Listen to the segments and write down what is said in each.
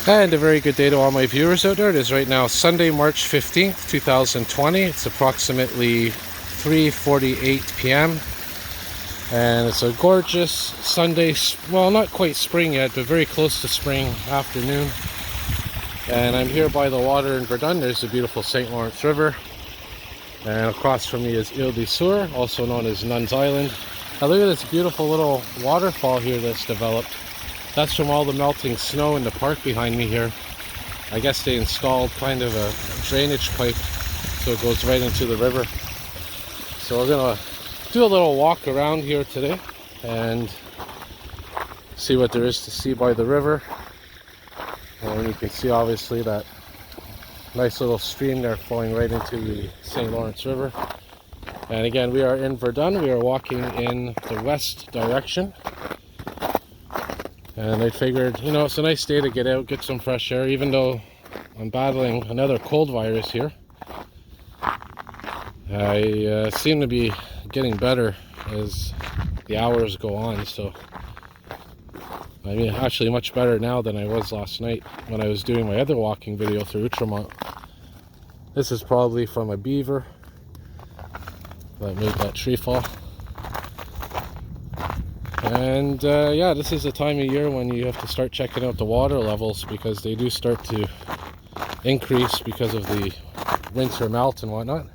And a very good day to all my viewers out there. It is right now Sunday, March 15th, 2020. It's approximately 3:48 p.m. And it's a gorgeous Sunday, well, not quite spring yet, but very close to spring afternoon. And I'm here by the water in Verdun. There's the beautiful St. Lawrence River. And across from me is Ile de Sur, also known as Nuns Island. Now look at this beautiful little waterfall here that's developed. That's from all the melting snow in the park behind me here. I guess they installed kind of a drainage pipe so it goes right into the river. So we're gonna do a little walk around here today and see what there is to see by the river. And you can see obviously that nice little stream there flowing right into the St. Lawrence River. And again, we are in Verdun. We are walking in the west direction. And I figured, you know, it's a nice day to get out, get some fresh air, even though I'm battling another cold virus here. I seem to be getting better as the hours go on, so I mean, actually much better now than I was last night when I was doing my other walking video through Outremont. This is probably from a beaver that made that tree fall. And yeah, this is the time of year when you have to start checking out the water levels, because they do start to increase because of the winter melt and whatnot.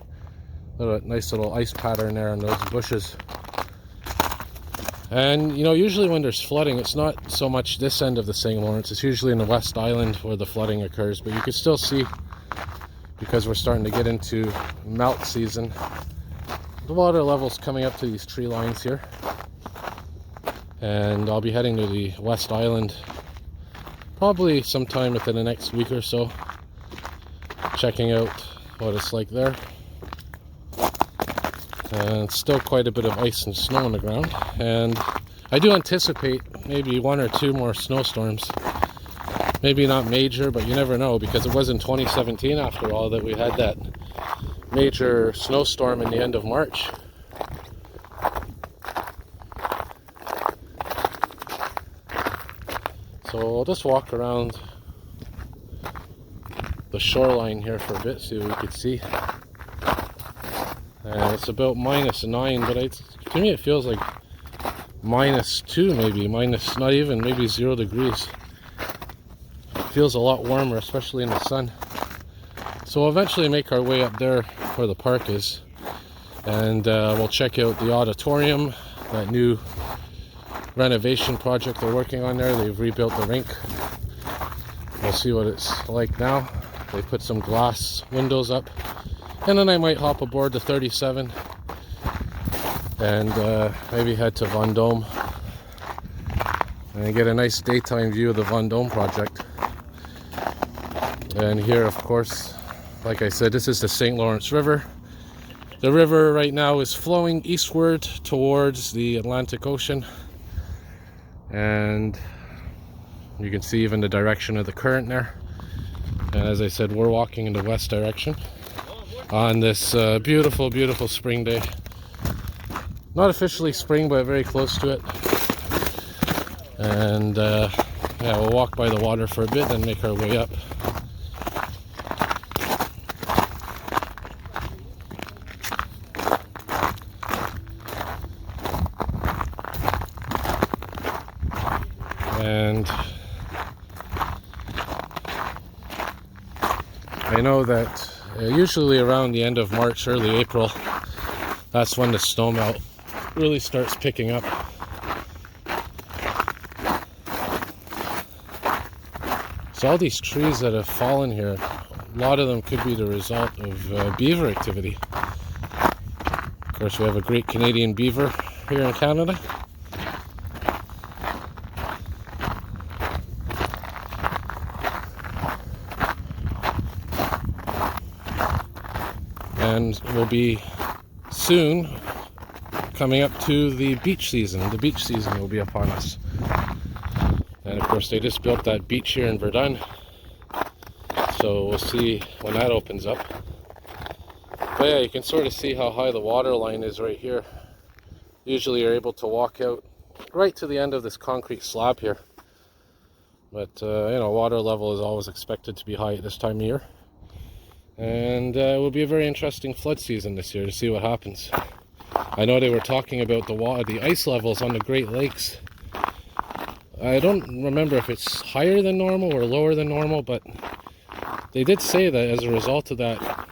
Look at that nice little ice pattern there on those bushes. And you know, usually when there's flooding, it's not so much this end of the St. Lawrence, it's usually in the West Island where the flooding occurs, but you can still see, because we're starting to get into melt season, the water levels coming up to these tree lines here. And I'll be heading to the West Island probably sometime within the next week or so, checking out what it's like there. And still quite a bit of ice and snow on the ground, and I do anticipate maybe one or two more snowstorms. Maybe not major, but you never know, because it was in 2017 after all that we had that major snowstorm in the end of March. So I'll just walk around the shoreline here for a bit, see what we could see. And it's about -9, but to me it feels like -2, maybe minus, not even, maybe 0 degrees. It feels a lot warmer, especially in the sun. So we'll eventually make our way up there where the park is, and we'll check out the auditorium, that new renovation project they're working on there. They've rebuilt the rink. We'll see what it's like now. They put some glass windows up, and then I might hop aboard the 37 and maybe head to Vendôme and get a nice daytime view of the Vendôme project. And here, of course, like I said, this is the St. Lawrence River. The river right now is flowing eastward towards the Atlantic Ocean, and you can see even the direction of the current there. And as I said, we're walking in the west direction on this beautiful, beautiful spring day. Not officially spring, but very close to it. And yeah, we'll walk by the water for a bit, then make our way up. And I know that usually around the end of March, early April, that's when the snowmelt really starts picking up. So all these trees that have fallen here, a lot of them could be the result of beaver activity. Of course, we have a great Canadian beaver here in Canada. And we'll be soon coming up to the beach season. The beach season will be upon us. And of course, they just built that beach here in Verdun. So we'll see when that opens up. But yeah, you can sort of see how high the water line is right here. Usually you're able to walk out right to the end of this concrete slab here. But you know, water level is always expected to be high at this time of year, and it will be a very interesting flood season this year to see what happens. I know they were talking about the ice levels on the Great Lakes. I don't remember if it's higher than normal or lower than normal, but they did say that as a result of that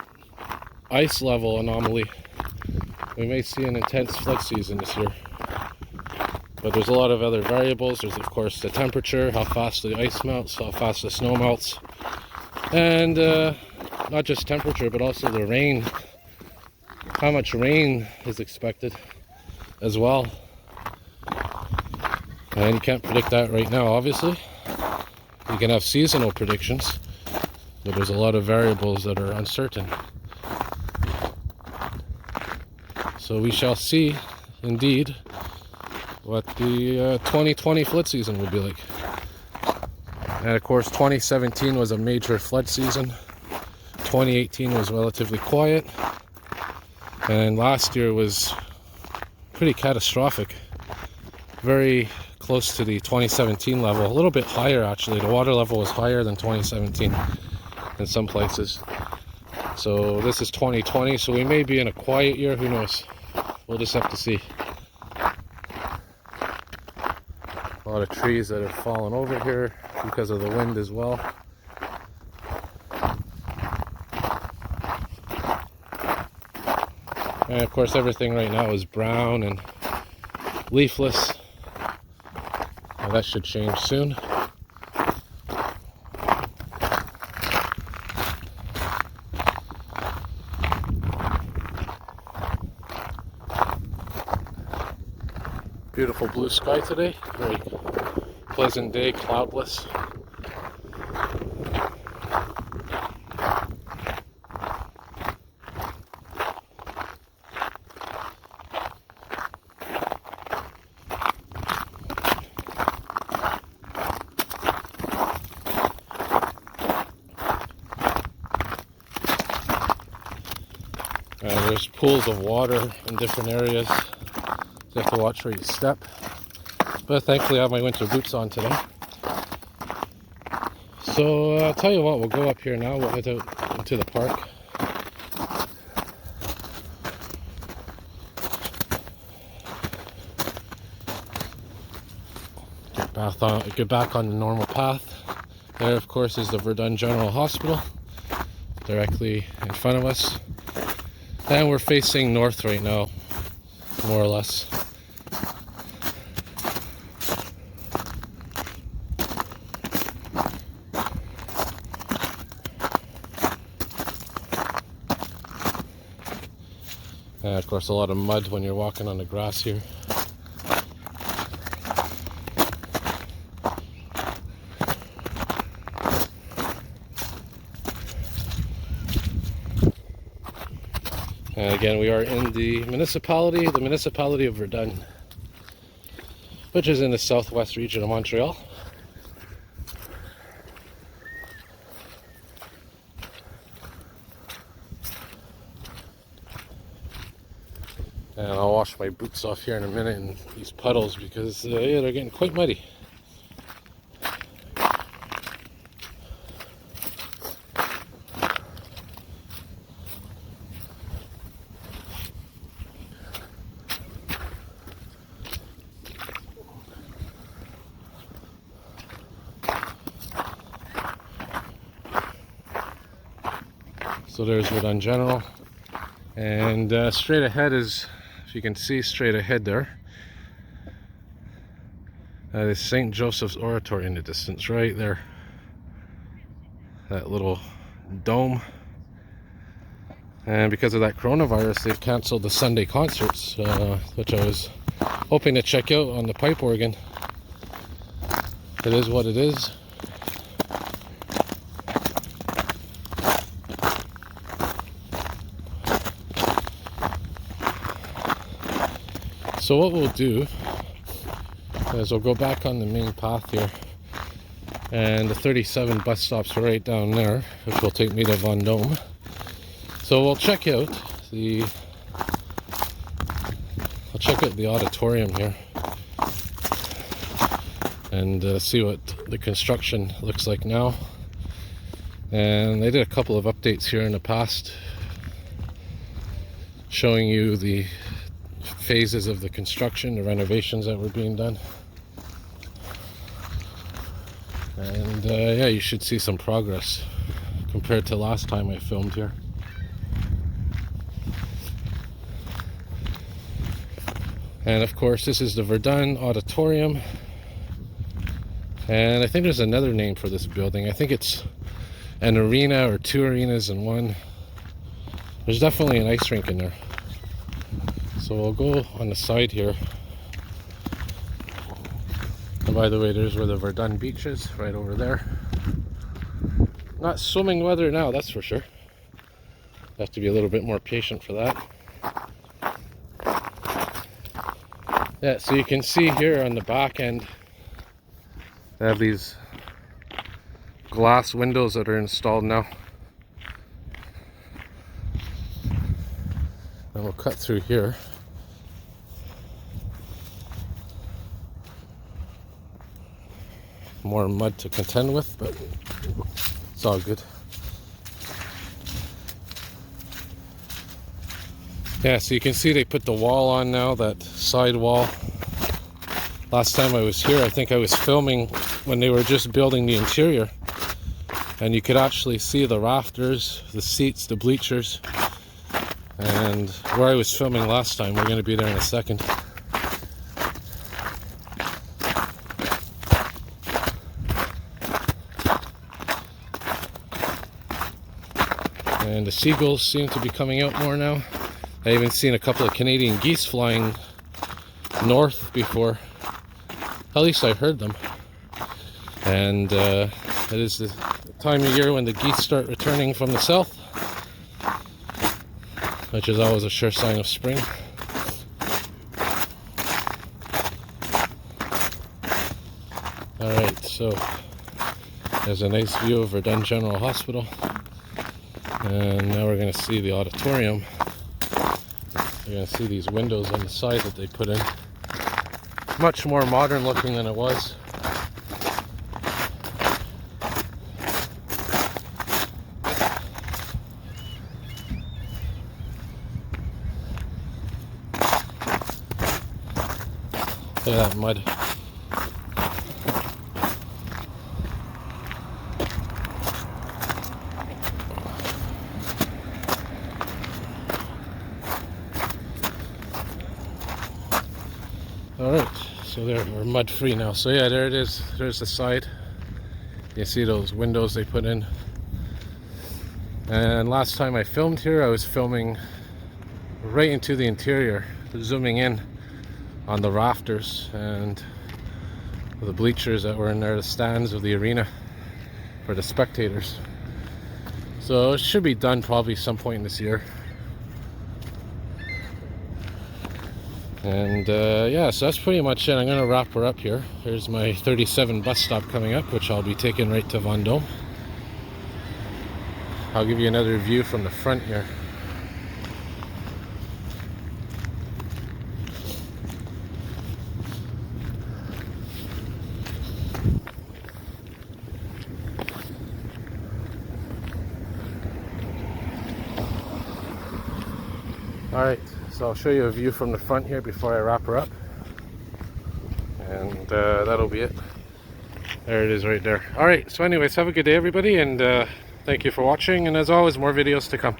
ice level anomaly, we may see an intense flood season this year. But there's a lot of other variables. There's of course the temperature, how fast the ice melts, how fast the snow melts, and not just temperature but also the rain, how much rain is expected as well. And you can't predict that right now, obviously. You can have seasonal predictions, but there's a lot of variables that are uncertain. So we shall see, indeed, what the 2020 flood season will be like. And of course, 2017 was a major flood season. 2018 was relatively quiet. And last year was pretty catastrophic. Very close to the 2017 level, a little bit higher actually. The water level was higher than 2017 in some places. So this is 2020, so we may be in a quiet year, who knows? We'll just have to see. A lot of trees that have fallen over here because of the wind as well. And of course everything right now is brown and leafless. Well, that should change soon. Beautiful blue sky today. Very pleasant day, cloudless. There's pools of water in different areas. You have to watch where you step. But thankfully I have my winter boots on today. So I'll tell you what, we'll go up here now. We'll head out into the park. Get back on the normal path. There of course is the Verdun General Hospital, directly in front of us. And we're facing north right now, more or less. And of course a lot of mud when you're walking on the grass here. And again, we are in the municipality of Verdun, which is in the southwest region of Montreal. And I'll wash my boots off here in a minute in these puddles because yeah, they're getting quite muddy. So there's Verdun General, and straight ahead is, if you can see straight ahead there, is St. Joseph's Oratory in the distance, right there. That little dome. And because of that coronavirus, they've canceled the Sunday concerts, which I was hoping to check out on the pipe organ. It is what it is. So what we'll do is we'll go back on the main path here, and the 37 bus stops right down there, which will take me to Vendôme. So we'll check out the auditorium here, and see what the construction looks like now. And they did a couple of updates here in the past, showing you the phases of the construction, the renovations that were being done. And yeah, you should see some progress compared to last time I filmed here. And of course, this is the Verdun Auditorium. And I think there's another name for this building. I think it's an arena or two arenas in one. There's definitely an ice rink in there. So we'll go on the side here. And by the way, there's where the Verdun beach is, right over there. Not swimming weather now, that's for sure. Have to be a little bit more patient for that. Yeah, so you can see here on the back end, they have these glass windows that are installed now. And we'll cut through here. More mud to contend with, but it's all good. Yeah, so you can see they put the wall on now, that side wall. Last time I was here, I think I was filming when they were just building the interior. And you could actually see the rafters, the seats, the bleachers. And where I was filming last time, we're going to be there in a second. And the seagulls seem to be coming out more now. I even seen a couple of Canadian geese flying north before. At least I heard them. And it is the time of year when the geese start returning from the south, which is always a sure sign of spring. Alright, so there's a nice view of Verdun General Hospital. And now we're going to see the auditorium. You're going to see these windows on the side that they put in. Much more modern looking than it was. Look at that mud. Alright, so there, we're mud free now. So yeah, there it is. There's the side. You see those windows they put in. And last time I filmed here, I was filming right into the interior, zooming in on the rafters and the bleachers that were in there, the stands of the arena for the spectators. So it should be done probably some point this year. And yeah, so that's pretty much it. I'm going to wrap her up here. Here's my 37 bus stop coming up, which I'll be taking right to Vendôme. I'll give you another view from the front here. Alright, so I'll show you a view from the front here before I wrap her up. And that'll be it. There it is right there. Alright, so anyways, have a good day everybody, and thank you for watching, and as always, more videos to come.